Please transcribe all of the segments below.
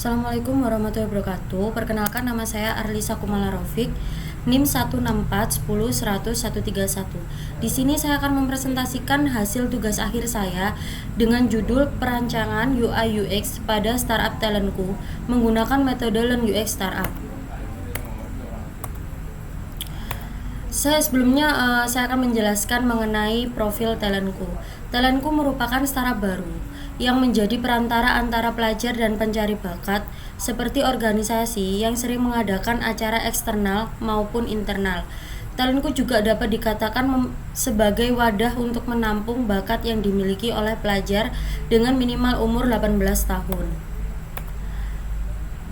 Assalamualaikum warahmatullahi wabarakatuh. Perkenalkan, nama saya Arlisa Kumala Rafiq, NIM 164101131. Di sini saya akan mempresentasikan hasil tugas akhir saya dengan judul perancangan UI UX pada startup talentku menggunakan metode Learn UX Startup. Saya akan menjelaskan mengenai profil talentku. Talentku merupakan startup baru yang menjadi perantara antara pelajar dan pencari bakat, seperti organisasi yang sering mengadakan acara eksternal maupun internal. Talentku juga dapat dikatakan sebagai wadah untuk menampung bakat yang dimiliki oleh pelajar dengan minimal umur 18 tahun.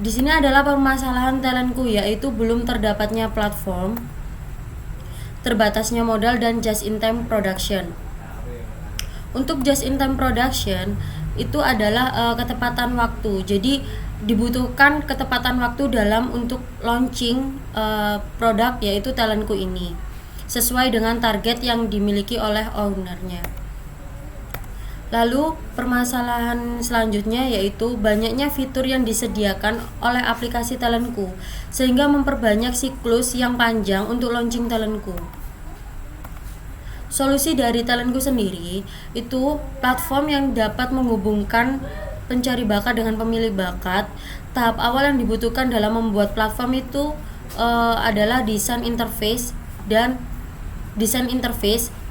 Di sini adalah permasalahan talentku, yaitu belum terdapatnya platform, terbatasnya modal, dan just-in-time production. Untuk just-in-time production itu adalah ketepatan waktu. Jadi dibutuhkan ketepatan waktu dalam untuk launching produk, yaitu talentku ini, sesuai dengan target yang dimiliki oleh ownernya. Lalu permasalahan selanjutnya yaitu banyaknya fitur yang disediakan oleh aplikasi talentku, sehingga memperbanyak siklus yang panjang untuk launching talentku. Solusi dari talentku sendiri itu platform yang dapat menghubungkan pencari bakat dengan pemilik bakat. Tahap awal yang dibutuhkan dalam membuat platform itu adalah desain interface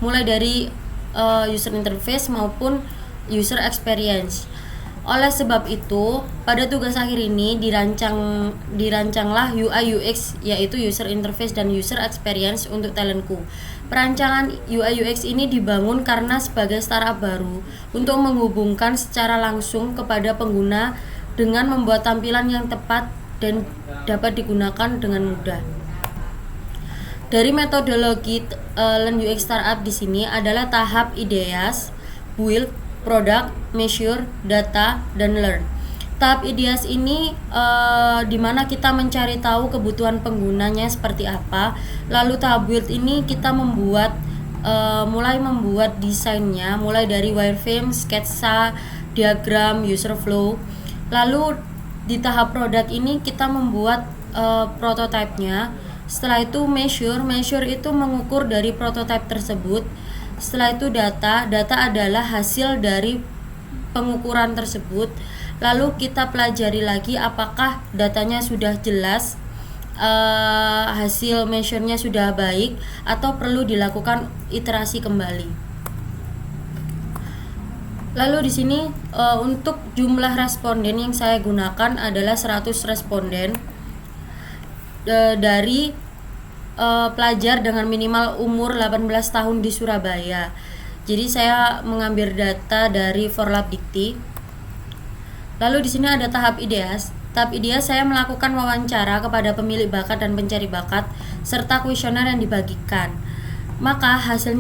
mulai dari user interface maupun user experience. Oleh sebab itu, pada tugas akhir ini dirancanglah UI UX, yaitu user interface dan user experience untuk talentku. Perancangan UI UX ini dibangun karena sebagai startup baru untuk menghubungkan secara langsung kepada pengguna dengan membuat tampilan yang tepat dan dapat digunakan dengan mudah. Dari metodologi Learn UX Startup di sini adalah tahap ideas, build, product, measure, data, dan learn. Tahap ideas ini di mana kita mencari tahu kebutuhan penggunanya seperti apa. Lalu tahap build ini kita mulai membuat desainnya, mulai dari wireframe, sketsa, diagram, user flow. Lalu di tahap product ini kita membuat prototipenya. Setelah itu measure itu mengukur dari prototipe tersebut. Setelah itu data adalah hasil dari pengukuran tersebut. Lalu kita pelajari lagi apakah datanya sudah jelas, hasil measure-nya sudah baik, atau perlu dilakukan iterasi kembali. Lalu di sini untuk jumlah responden yang saya gunakan adalah 100 responden dari pelajar dengan minimal umur 18 tahun di Surabaya. Jadi saya mengambil data dari Forlab Dikti. Lalu di sini ada tahap ideas. Tahap ideas saya melakukan wawancara kepada pemilik bakat dan pencari bakat serta kuesioner yang dibagikan. Maka hasil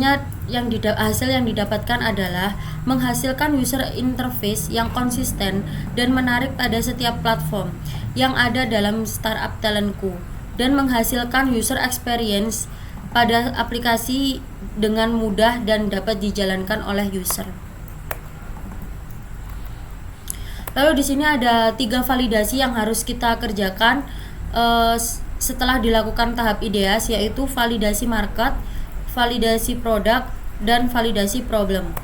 yang didapatkan adalah menghasilkan user interface yang konsisten dan menarik pada setiap platform yang ada dalam startup talentku, dan menghasilkan user experience pada aplikasi dengan mudah dan dapat dijalankan oleh user. Lalu di sini ada 3 validasi yang harus kita kerjakan setelah dilakukan tahap ideas, yaitu validasi market, validasi produk, dan validasi problem.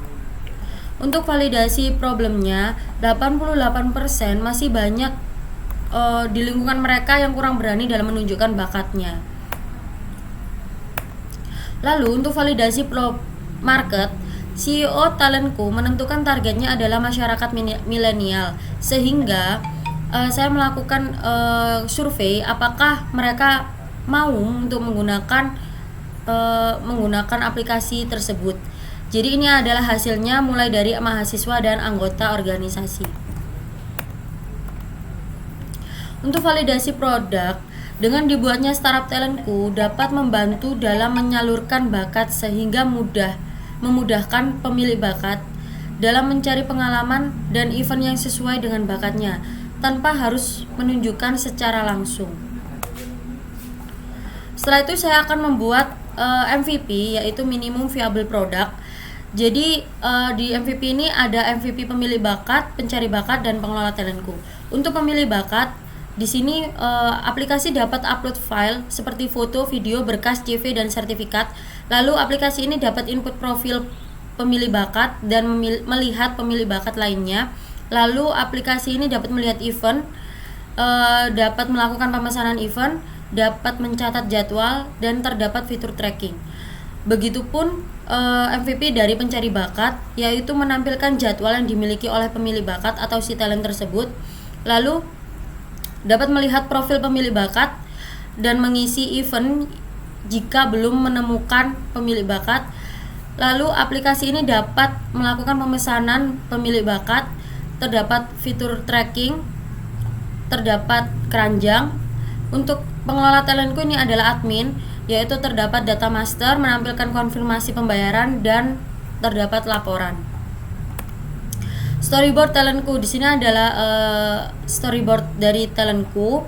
Untuk validasi problemnya, 88% masih banyak di lingkungan mereka yang kurang berani dalam menunjukkan bakatnya. Lalu untuk validasi market, CEO talentku menentukan targetnya adalah masyarakat milenial, sehingga saya melakukan survei apakah mereka mau untuk menggunakan aplikasi tersebut. Jadi ini adalah hasilnya mulai dari mahasiswa dan anggota organisasi. Untuk validasi produk, dengan dibuatnya startup talentku dapat membantu dalam menyalurkan bakat sehingga memudahkan pemilik bakat dalam mencari pengalaman dan event yang sesuai dengan bakatnya tanpa harus menunjukkan secara langsung. Setelah itu saya akan membuat MVP, yaitu minimum viable product. Jadi di MVP ini ada MVP pemilik bakat, pencari bakat, dan pengelola talentku. Untuk pemilih bakat, di sini aplikasi dapat upload file seperti foto, video, berkas, CV, dan sertifikat. Lalu aplikasi ini dapat input profil pemilih bakat dan melihat pemilih bakat lainnya. Lalu aplikasi ini dapat melihat event, dapat melakukan pemesanan event, dapat mencatat jadwal, dan terdapat fitur tracking. Begitupun MVP dari pencari bakat, yaitu menampilkan jadwal yang dimiliki oleh pemilih bakat atau si talent tersebut. Lalu dapat melihat profil pemilih bakat dan mengisi event jika belum menemukan pemilik bakat. Lalu aplikasi ini dapat melakukan pemesanan pemilik bakat, terdapat fitur tracking, terdapat keranjang. Untuk pengelola talentku ini adalah admin, yaitu terdapat data master, menampilkan konfirmasi pembayaran, dan terdapat laporan. Storyboard talentku, di sini adalah storyboard dari talentku.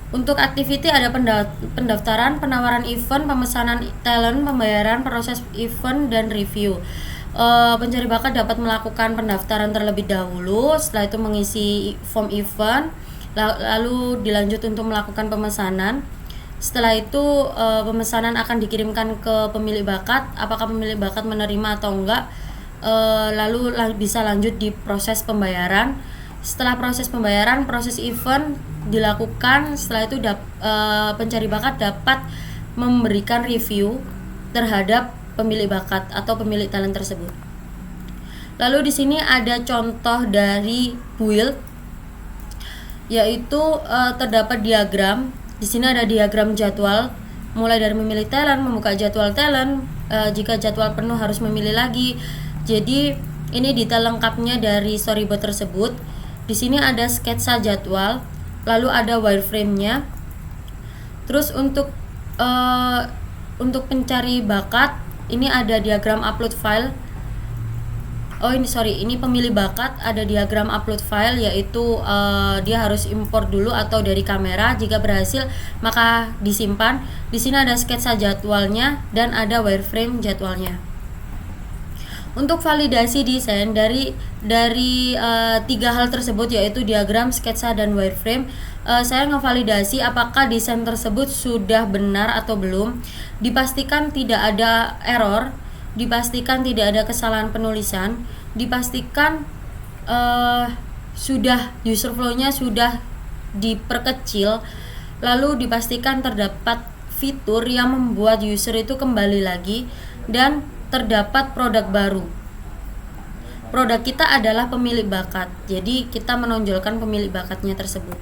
Untuk activity ada pendaftaran, penawaran event, pemesanan talent, pembayaran, proses event, dan review. Pencari bakat dapat melakukan pendaftaran terlebih dahulu, setelah itu mengisi form event, lalu dilanjut untuk melakukan pemesanan. Setelah itu pemesanan akan dikirimkan ke pemilik bakat, apakah pemilik bakat menerima atau enggak, lalu bisa lanjut di proses pembayaran. Setelah proses pembayaran, proses event dilakukan. Setelah itu pencari bakat dapat memberikan review terhadap pemilik bakat atau pemilik talent tersebut. Lalu di sini ada contoh dari build, yaitu terdapat diagram. Di sini ada diagram jadwal, mulai dari memilih talent, membuka jadwal talent, jika jadwal penuh harus memilih lagi. Jadi ini detail lengkapnya dari storyboard tersebut. Di sini ada sketsa jadwal, lalu ada wireframe-nya. Terus untuk pencari bakat, ini ada diagram upload file. Ini pemilih bakat, ada diagram upload file, yaitu dia harus import dulu atau dari kamera. Jika berhasil maka disimpan. Di sini ada sketsa jadwalnya dan ada wireframe jadwalnya. Untuk validasi desain dari 3 hal tersebut, yaitu diagram, sketsa, dan wireframe, saya ngevalidasi apakah desain tersebut sudah benar atau belum. Dipastikan tidak ada error, dipastikan tidak ada kesalahan penulisan, dipastikan sudah user flow-nya sudah diperkecil, lalu dipastikan terdapat fitur yang membuat user itu kembali lagi, dan terdapat produk baru. Produk kita adalah pemilik bakat, jadi kita menonjolkan pemilik bakatnya tersebut.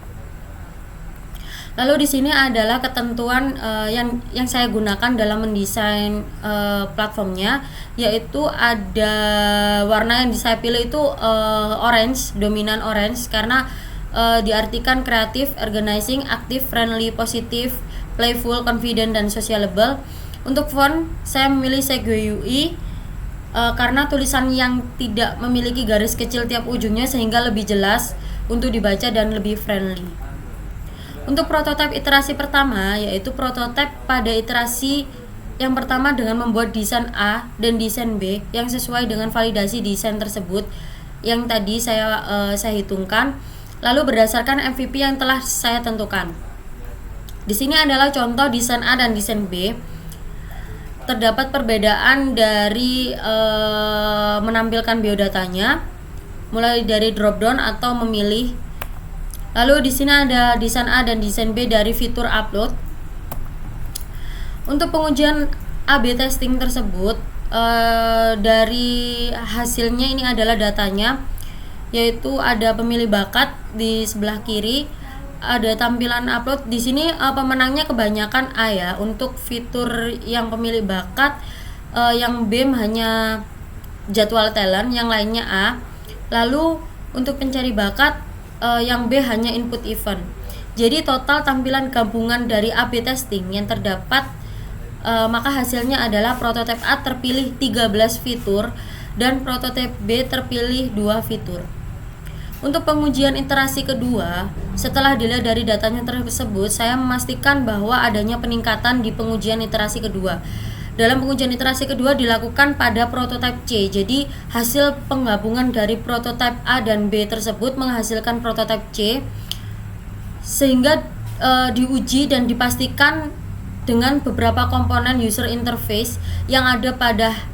Lalu di sini adalah ketentuan yang saya gunakan dalam mendesain platformnya, yaitu ada warna yang saya pilih itu orange, dominan orange, karena diartikan kreatif, organizing, aktif, friendly, positif, playful, confident, dan sociable. Untuk font, saya memilih Segway UI karena tulisan yang tidak memiliki garis kecil tiap ujungnya sehingga lebih jelas untuk dibaca dan lebih friendly. Untuk prototipe iterasi pertama, yaitu prototipe pada iterasi yang pertama dengan membuat desain A dan desain B yang sesuai dengan validasi desain tersebut yang tadi saya hitungkan, lalu berdasarkan MVP yang telah saya tentukan. Di sini adalah contoh desain A dan desain B. Terdapat perbedaan dari menampilkan biodatanya, mulai dari drop down atau memilih. Lalu di sini ada desain A dan desain B dari fitur upload. Untuk pengujian A/B testing tersebut, dari hasilnya ini adalah datanya, yaitu ada pemilih bakat di sebelah kiri. Ada tampilan upload. Di sini pemenangnya kebanyakan A ya. Untuk fitur yang pemilih bakat, yang B hanya jadwal talent, yang lainnya A. Lalu untuk pencari bakat, yang B hanya input event. Jadi total tampilan gabungan dari A/B testing yang terdapat, maka hasilnya adalah prototipe A terpilih 13 fitur dan prototipe B terpilih 2 fitur. Untuk pengujian iterasi kedua, setelah dilihat dari datanya tersebut, saya memastikan bahwa adanya peningkatan di pengujian iterasi kedua. Dalam pengujian iterasi kedua dilakukan pada prototipe C. Jadi hasil penggabungan dari prototipe A dan B tersebut menghasilkan prototipe C, sehingga diuji dan dipastikan dengan beberapa komponen user interface yang ada pada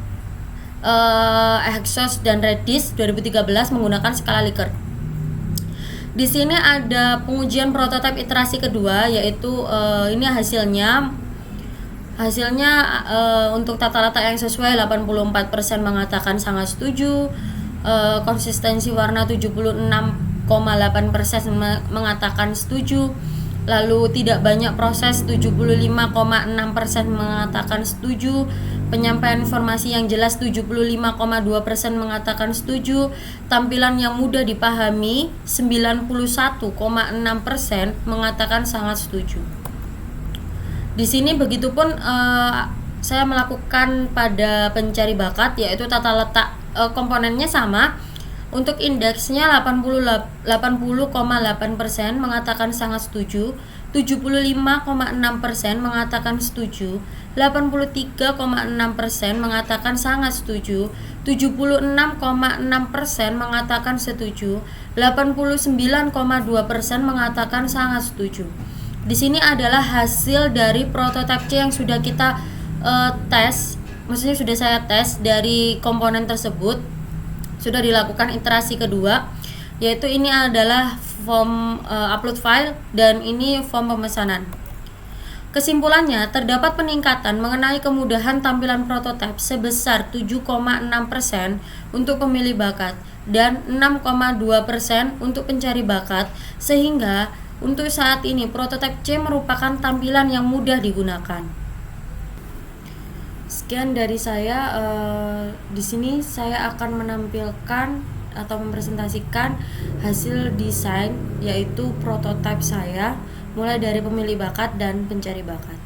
Exos dan Redis 2013 menggunakan skala Likert. Di sini ada pengujian prototipe iterasi kedua, yaitu ini hasilnya untuk tata letak yang sesuai 84% mengatakan sangat setuju, konsistensi warna 76,8% mengatakan setuju, lalu tidak banyak proses 75,6% mengatakan setuju, penyampaian informasi yang jelas 75,2% mengatakan setuju, tampilan yang mudah dipahami 91,6% mengatakan sangat setuju. Di sini begitupun saya melakukan pada pencari bakat, yaitu tata letak komponennya sama. Untuk indeksnya 80,8% mengatakan sangat setuju, 75,6% mengatakan setuju, 83,6% mengatakan sangat setuju, 76,6% mengatakan setuju, 89,2% mengatakan sangat setuju. Di sini adalah hasil dari prototipe C yang sudah kita tes, maksudnya sudah saya tes dari komponen tersebut, sudah dilakukan iterasi kedua, yaitu ini adalah form upload file dan ini form pemesanan. Kesimpulannya, terdapat peningkatan mengenai kemudahan tampilan prototipe sebesar 7,6% untuk pemilih bakat dan 6,2% untuk pencari bakat, sehingga untuk saat ini prototipe C merupakan tampilan yang mudah digunakan. Sekian dari saya. Di sini saya akan menampilkan atau mempresentasikan hasil desain, yaitu prototipe saya, mulai dari pemilih bakat dan pencari bakat.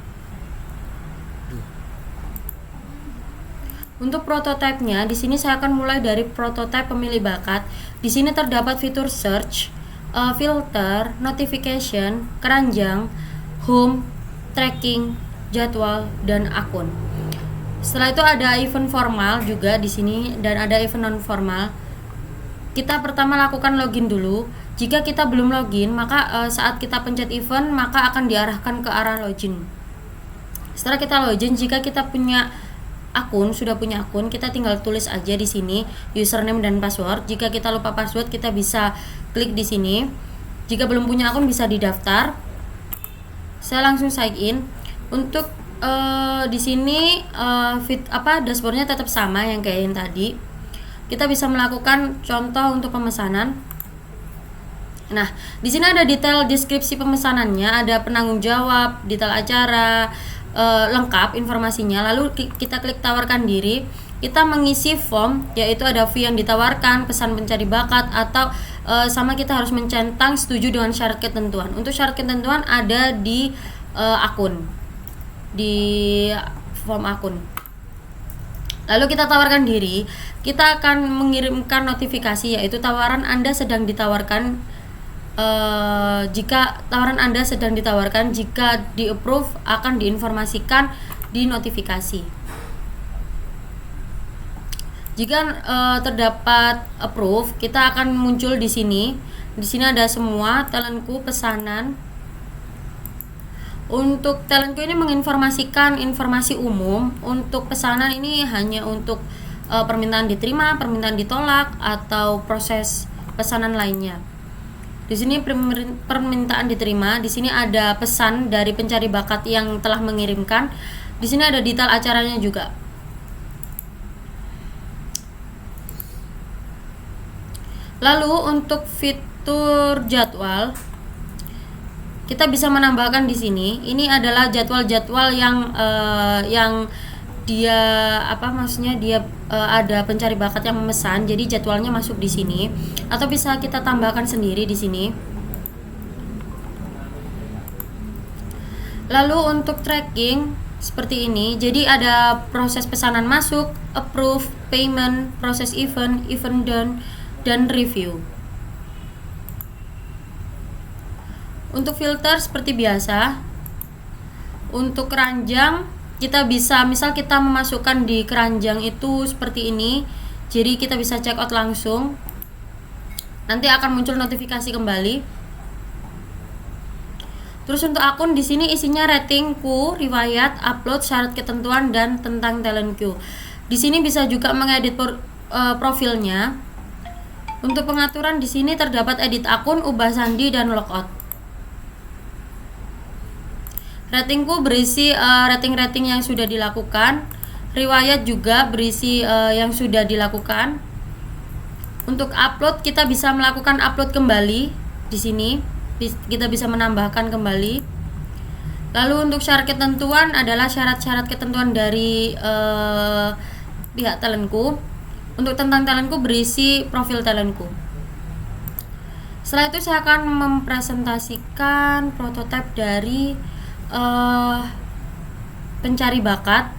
Untuk prototipenya, di sini saya akan mulai dari prototipe pemilih bakat. Di sini terdapat fitur search, filter, notification, keranjang, home, tracking, jadwal, dan akun. Setelah itu ada event formal juga di sini dan ada event non formal. Kita pertama lakukan login dulu. Jika kita belum login, maka saat kita pencet event maka akan diarahkan ke arah login. Setelah kita login, jika kita punya akun, sudah punya akun, kita tinggal tulis aja di sini username dan password. Jika kita lupa password, kita bisa klik di sini. Jika belum punya akun, bisa didaftar. Saya langsung sign in. Untuk di sini dashboardnya tetap sama yang kayak yang tadi. Kita bisa melakukan contoh untuk pemesanan. Nah, di sini ada detail deskripsi pemesanannya, ada penanggung jawab, detail acara, lengkap informasinya. Lalu kita klik tawarkan diri. Kita mengisi form, yaitu ada fee yang ditawarkan, pesan pencari bakat, atau sama kita harus mencentang setuju dengan syarat ketentuan. Untuk syarat ketentuan ada di akun, di form akun. Lalu kita tawarkan diri. Kita akan mengirimkan notifikasi, yaitu tawaran Anda sedang ditawarkan. Jika tawaran Anda sedang ditawarkan, jika di approve akan diinformasikan di notifikasi. Jika terdapat approve, kita akan muncul di sini. Di sini ada semua talentku, pesanan. Untuk talentku ini menginformasikan informasi umum. Untuk pesanan ini hanya untuk permintaan diterima, permintaan ditolak, atau proses pesanan lainnya. Di sini permintaan diterima. Di sini ada pesan dari pencari bakat yang telah mengirimkan. Di sini ada detail acaranya juga. Lalu untuk fitur jadwal, kita bisa menambahkan di sini. Ini adalah jadwal-jadwal yang dia ada pencari bakat yang memesan, jadi jadwalnya masuk di sini, atau bisa kita tambahkan sendiri di sini. Lalu untuk tracking seperti ini, jadi ada proses pesanan masuk, approve, payment, proses event done, dan review. Untuk filter seperti biasa. Untuk keranjang kita bisa, misal kita memasukkan di keranjang itu seperti ini, jadi kita bisa check out langsung. Nanti akan muncul notifikasi kembali. Terus untuk akun di sini isinya ratingku, riwayat, upload, syarat ketentuan, dan tentang talentku. Di sini bisa juga mengedit profilnya. Untuk pengaturan di sini terdapat edit akun, ubah sandi, dan logout. Ratingku berisi rating-rating yang sudah dilakukan. Riwayat juga berisi yang sudah dilakukan. Untuk upload kita bisa melakukan upload kembali di sini. Kita bisa menambahkan kembali. Lalu untuk syarat ketentuan adalah syarat-syarat ketentuan dari pihak talentku. Untuk tentang talentku berisi profil talentku. Setelah itu saya akan mempresentasikan prototipe dari pencari bakat.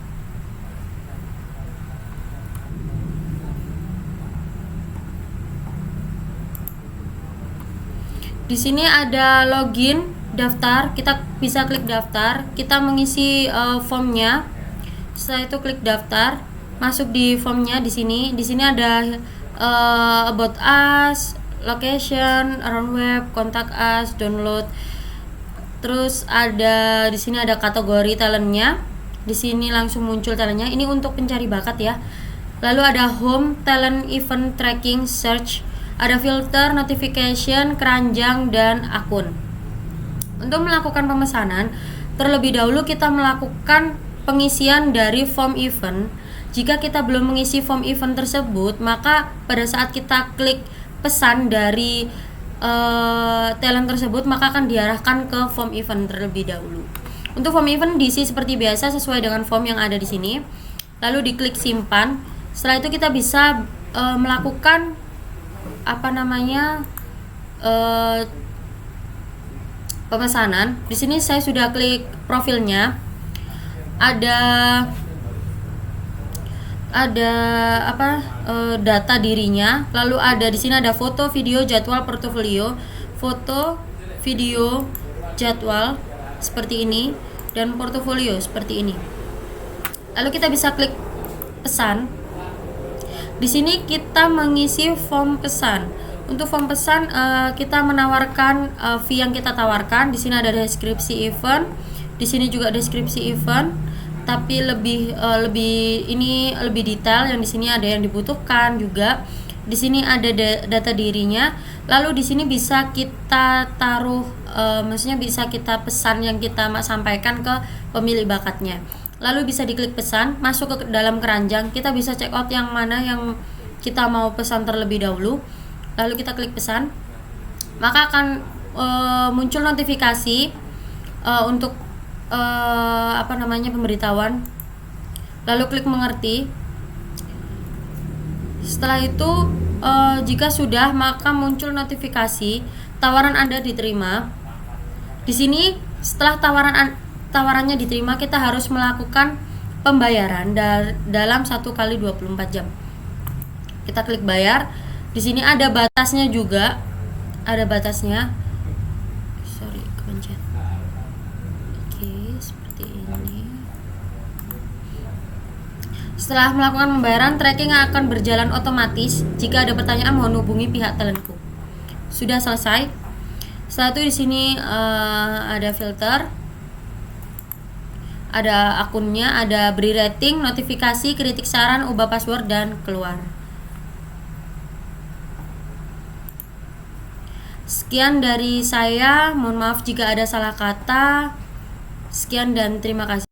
Di sini ada login, daftar. Kita bisa klik daftar. Kita mengisi formnya. Setelah itu klik daftar, masuk di formnya di sini. Di sini ada about us, location, around web, contact us, download. Terus ada di sini ada kategori talentnya. Di sini langsung muncul talentnya. Ini untuk pencari bakat ya. Lalu ada home, talent, event, tracking, search. Ada filter, notification, keranjang, dan akun. Untuk melakukan pemesanan, terlebih dahulu kita melakukan pengisian dari form event. Jika kita belum mengisi form event tersebut, maka pada saat kita klik pesan dari talent tersebut, maka akan diarahkan ke form event terlebih dahulu. Untuk form event diisi seperti biasa sesuai dengan form yang ada di sini. Lalu diklik simpan. Setelah itu kita bisa melakukan pemesanan. Di sini saya sudah klik profilnya. Ada data dirinya. Lalu ada di sini ada foto, video, jadwal, portofolio. Foto, video, jadwal seperti ini, dan portofolio seperti ini. Lalu kita bisa klik pesan. Di sini kita mengisi form pesan. Untuk form pesan kita menawarkan fee yang kita tawarkan. Di sini ada deskripsi event. Di sini juga deskripsi event, tapi lebih detail. Yang di sini ada yang dibutuhkan juga. Di sini ada data dirinya. Lalu di sini bisa kita taruh, maksudnya bisa kita pesan yang kita sampaikan ke pemilik bakatnya. Lalu bisa diklik pesan, masuk ke dalam keranjang. Kita bisa check out yang mana yang kita mau pesan terlebih dahulu. Lalu kita klik pesan, maka akan muncul notifikasi untuk pemberitahuan. Lalu klik mengerti. Setelah itu jika sudah, maka muncul notifikasi tawaran Anda diterima. Di sini setelah tawarannya diterima, kita harus melakukan pembayaran dalam 1 kali 24 jam. Kita klik bayar. Di sini ada batasnya juga. Ada batasnya. Sorry, kepencet. Oke, seperti ini. Setelah melakukan pembayaran, tracking akan berjalan otomatis. Jika ada pertanyaan, mohon hubungi pihak talentku. Sudah selesai. Setelah itu di sini ada filter. Ada akunnya, ada beri rating, notifikasi, kritik saran, ubah password, dan keluar. Sekian dari saya, mohon maaf jika ada salah kata. Sekian dan terima kasih.